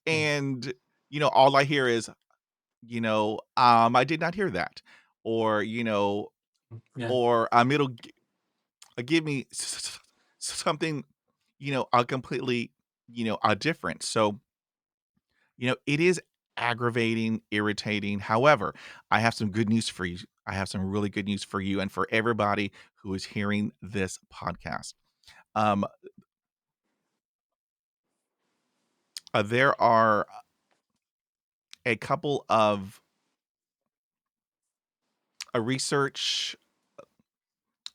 yeah, and all I hear is, I did not hear that, or yeah, it'll give me something, completely, different. So, it is aggravating, irritating. However, I have some good news for you. I have some really good news for you and for everybody who is hearing this podcast. Um, there are a couple of research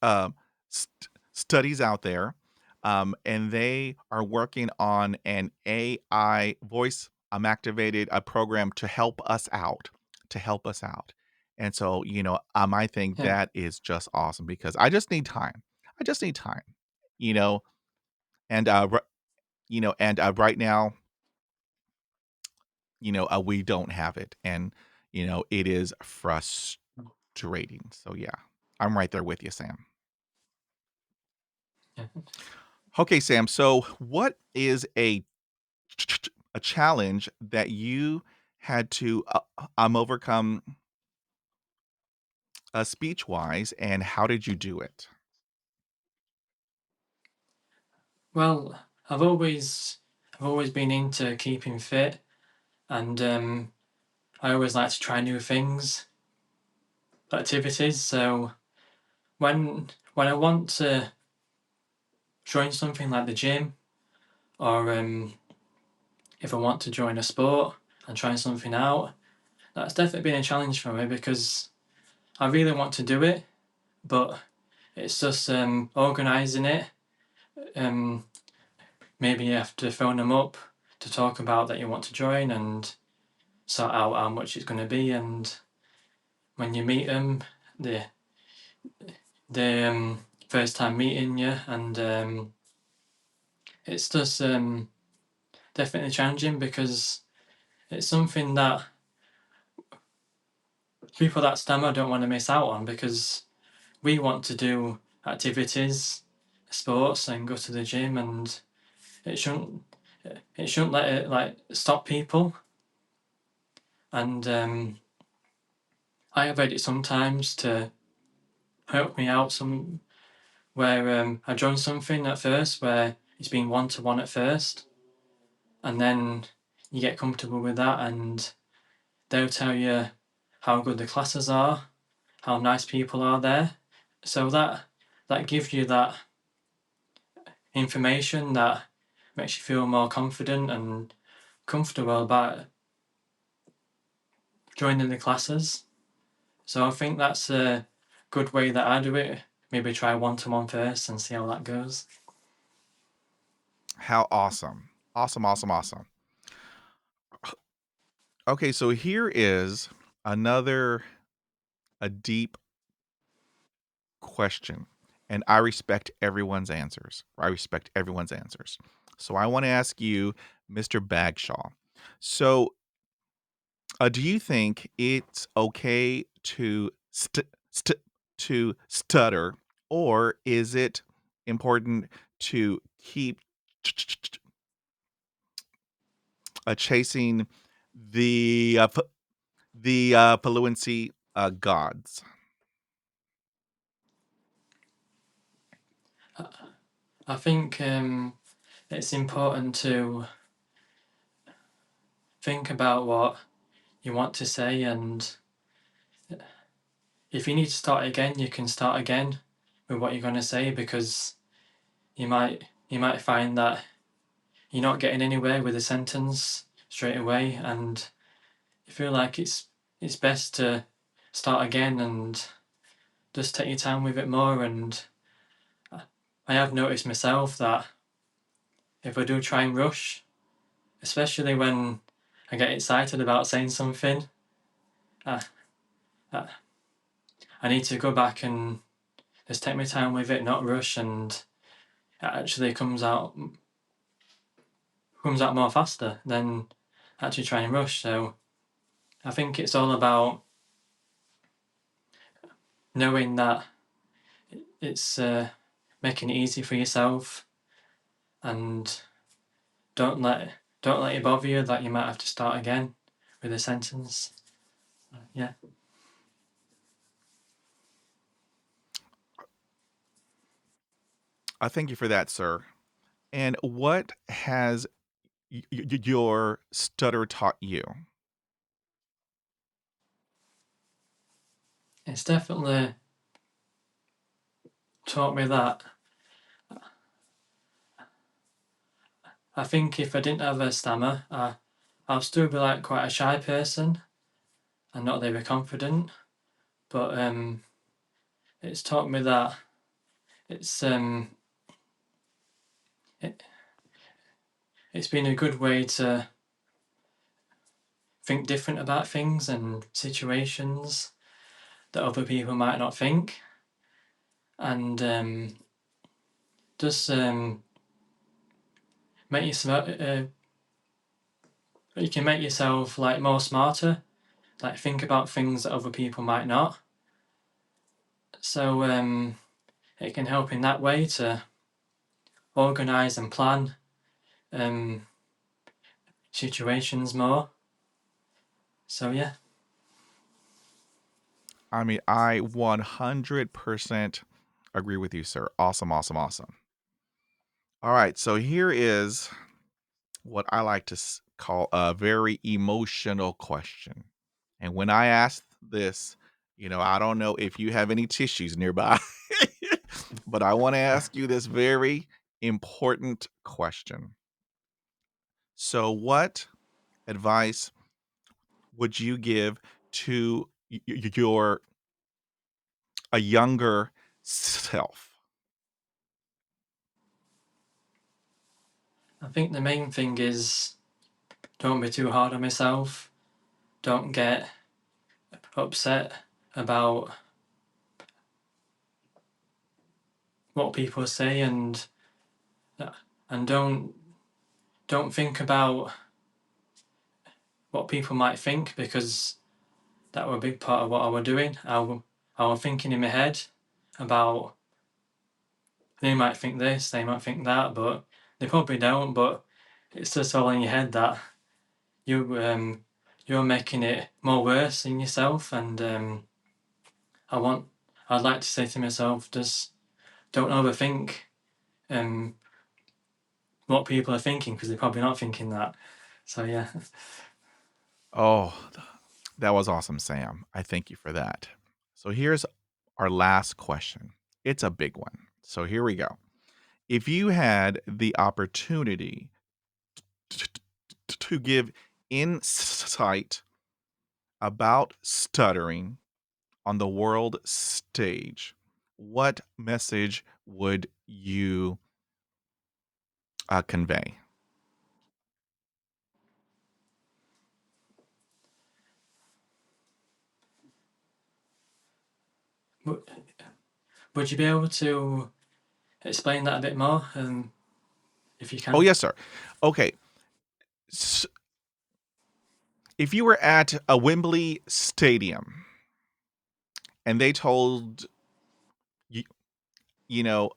um, studies out there, and they are working on an AI voice activated a program to help us out, to help us out. And so, I think yeah, that is just awesome because I just need time. I just need time, you know, and right now, we don't have it, and it is frustrating. So yeah, I'm right there with you, Sam. yeah. Okay, Sam. So, what is a challenge that you had to overcome speech wise, and how did you do it? Well, I've always been into keeping fit, and I always like to try new things, activities. So when I want to join something like the gym, or if I want to join a sport and try something out, that's definitely been a challenge for me, because I really want to do it, but it's just organising it. Um, Maybe you have to phone them up to talk about that you want to join, and sort out how much it's going to be. And when you meet them, they first time meeting you, and it's just definitely challenging, because it's something that people that stammer don't want to miss out on, because we want to do activities, sports, and go to the gym, and it shouldn't it shouldn't let it like stop people. And I have read it sometimes to help me out, some where I join something at first where it's been one to one at first, and then you get comfortable with that, and they'll tell you how good the classes are, how nice people are there. So that gives you that information that makes you feel more confident and comfortable about joining the classes. So I think that's a good way that I do it. Maybe try one to one first and see how that goes. How awesome. Awesome, awesome, awesome. Okay, so here is another a deep question, and I respect everyone's answers. I respect everyone's answers. So I want to ask you, Mr. Bagshaw. So, do you think it's okay to to stutter, or is it important to keep chasing the fluency gods? I, I think it's important to think about what you want to say, and if you need to start again, you can start again with what you're going to say, because you might find that you're not getting anywhere with a sentence straight away, and you feel like it's best to start again and just take your time with it more. And I have noticed myself that if I do try and rush, especially when I get excited about saying something, I, I, I need to go back and just take my time with it, not rush, and it actually comes out more faster than actually trying to rush. So I think it's all about knowing that it's making it easy for yourself, and don't let don't let it bother you that you might have to start again with a sentence. Yeah. I thank you for that, sir. And what has your stutter taught you? It's definitely taught me that I think if I didn't have a stammer, I'll still be like quite a shy person and not very confident. But it's taught me that it's it, it's been a good way to think different about things and situations that other people might not think, and just make yourself you can make yourself like more smarter, like think about things that other people might not. So it can help in that way to organize and plan um, situations more. So yeah. I mean, I 100% agree with you, sir. Awesome, awesome, awesome. All right, so here is what I like to call a very emotional question. And when I ask this, I don't know if you have any tissues nearby, but I want to ask you this very important question. So, what advice would you give to your a younger self? I think the main thing is don't be too hard on myself. Don't get upset about what people say, and don't think about what people might think, because that were a big part of what I was doing. I was thinking in my head about they might think this, they might think that, but they probably don't. But it's just all in your head that you you're making it more worse in yourself. And I want I'd like to say to myself, just don't overthink um what people are thinking, because they're probably not thinking that. So yeah. Oh, that was awesome, Sam. I thank you for that. So here's our last question. It's a big one. So here we go. If you had the opportunity t- to give insight about stuttering on the world stage, what message would you convey? would you be able to explain that a bit more, if you Oh, can? yes, sir. Okay. S if you were at a Wembley stadium and they told you you know,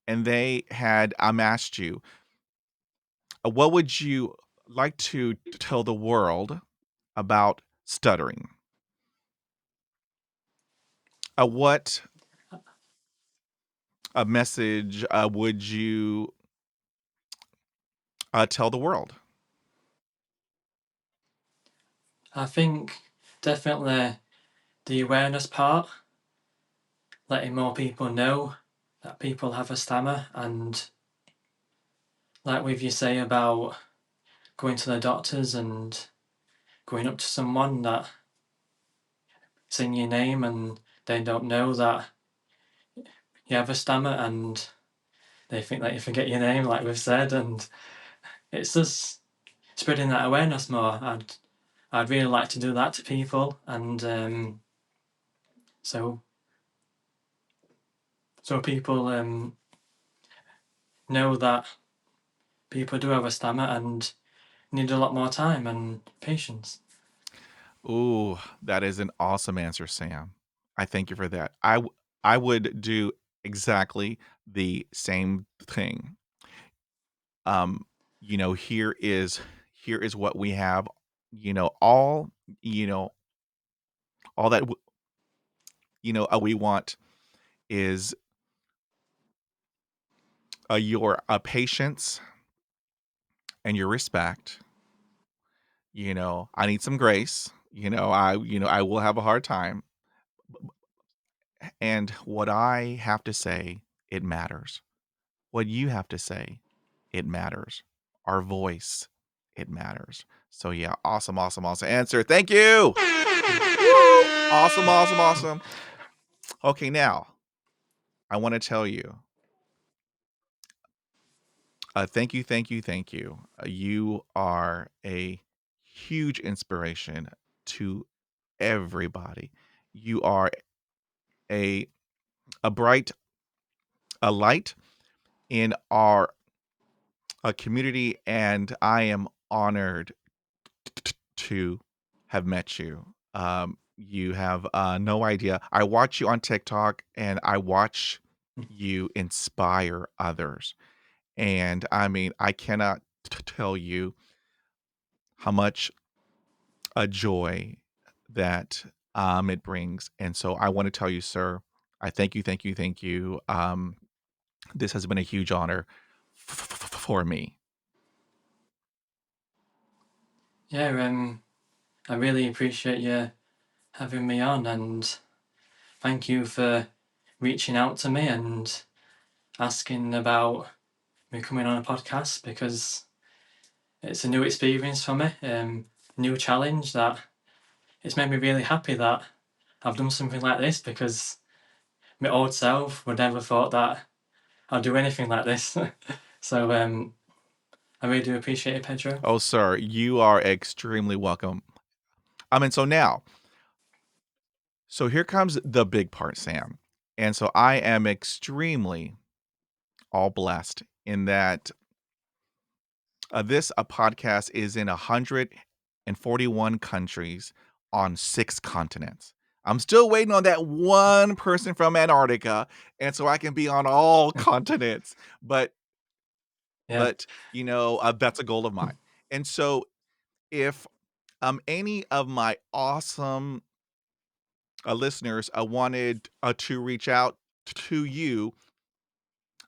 and they had, asked you, what would you like to tell the world about stuttering? What a message, would you, tell the world? I think definitely the awareness part, letting more people know that people have a stammer, and like with you say about going to the doctors and going up to someone that saying your name and they don't know that you have a stammer and they think that you forget your name, like we've said, and it's just spreading that awareness more. I'd really like to do that to people, and so people know that people do have a stammer and need a lot more time and patience. Ooh, that is an awesome answer, Sam. I thank you for that. I would do exactly the same thing. Um, here is what we have, you know, all you know, all that we want is your patience and your respect. I need some grace. I will have a hard time. And what I have to say, it matters. What you have to say, it matters. Our voice, it matters. So yeah, awesome, awesome, awesome answer. Thank you. Woo! Awesome, awesome, awesome. Okay, now I want to tell you, thank you, thank you, thank you. You are a huge inspiration to everybody. You are a a bright a light in our community, and I am honored to have met you. You have no idea. I watch you on TikTok, and I watch you inspire others. And I mean, I cannot tell you how much a joy that it brings. And so I want to tell you, sir, I thank you, thank you, thank you. This has been a huge honor for me. Yeah, I really appreciate you having me on, and thank you for reaching out to me and asking about me coming on a podcast, because it's a new experience for me, new challenge that it's made me really happy that I've done something like this, because my old self would never thought that I'd do anything like this. So I really do appreciate it, Pedro. Oh, sir, you are extremely welcome. I mean, so here comes the big part, Sam. And so I am extremely all blessed in that this podcast is in 141 countries on 6 continents. I'm still waiting on that one person from Antarctica, and so I can be on all continents. But Yeah. that's a goal of mine. And so if any of my awesome listeners wanted to reach out to you,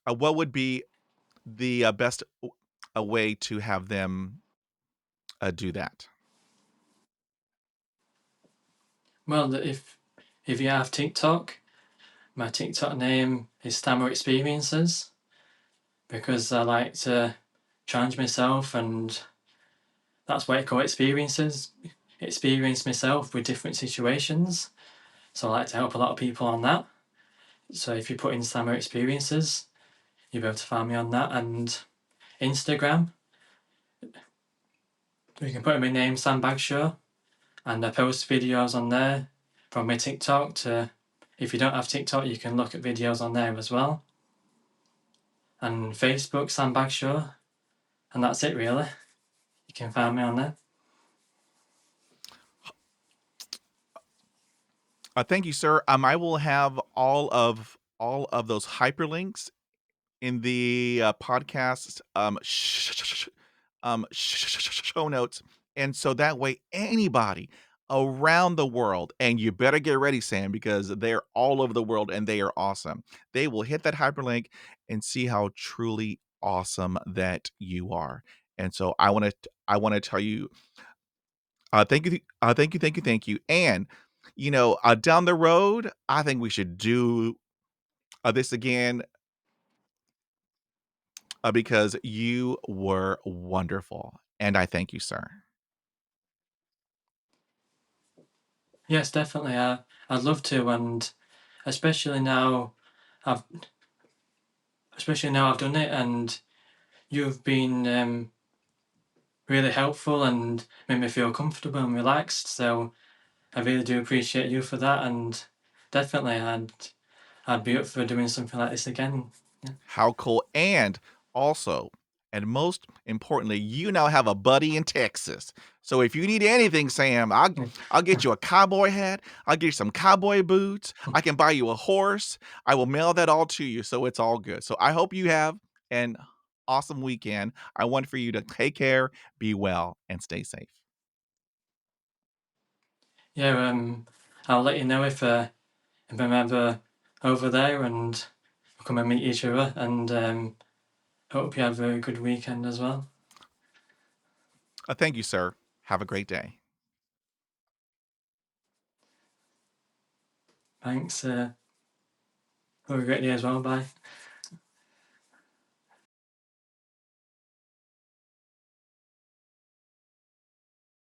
what would be the best a way to have them do that? Well, if you have TikTok, my TikTok name is Stammer Experiences, because I like to challenge myself, and that's why I call experiences. Experience myself with different situations. So I like to help a lot of people on that. So if you put in Stammer Experiences, you'll be able to find me on that. And Instagram, you can put in my name, Sam Bagshaw, and I post videos on there from my TikTok to If you don't have TikTok, you can look at videos on there as well. And Facebook, Sam Bagshaw, and that's it really. You can find me on there. Thank you, sir. I will have all of those hyperlinks in the podcast show notes, and so that way anybody around the world, and you better get ready, Sam, because they're all over the world and they are awesome. They will hit that hyperlink and see how truly awesome that you are. And so I want to tell you thank you. And down the road, I think we should do this again because you were wonderful. And I thank you, sir. Yes, definitely. I'd love to, and especially now, I've especially now I've done it, and you've been really helpful and made me feel comfortable and relaxed. So I really do appreciate you for that, and definitely I'd be up for doing something like this again. Yeah. How cool. And also, and most importantly, you now have a buddy in Texas. So if you need anything, Sam, I'll get you a cowboy hat. I'll get you some cowboy boots. I can buy you a horse. I will mail that all to you. So it's all good. So I hope you have an awesome weekend. I want for you to take care, be well, and stay safe. Yeah, I'll let you know if I'm ever over there, and we'll come and meet each other. And hope you have a good weekend as well. Thank you, sir. Have a great day. Thanks. Have a great day as well. Bye.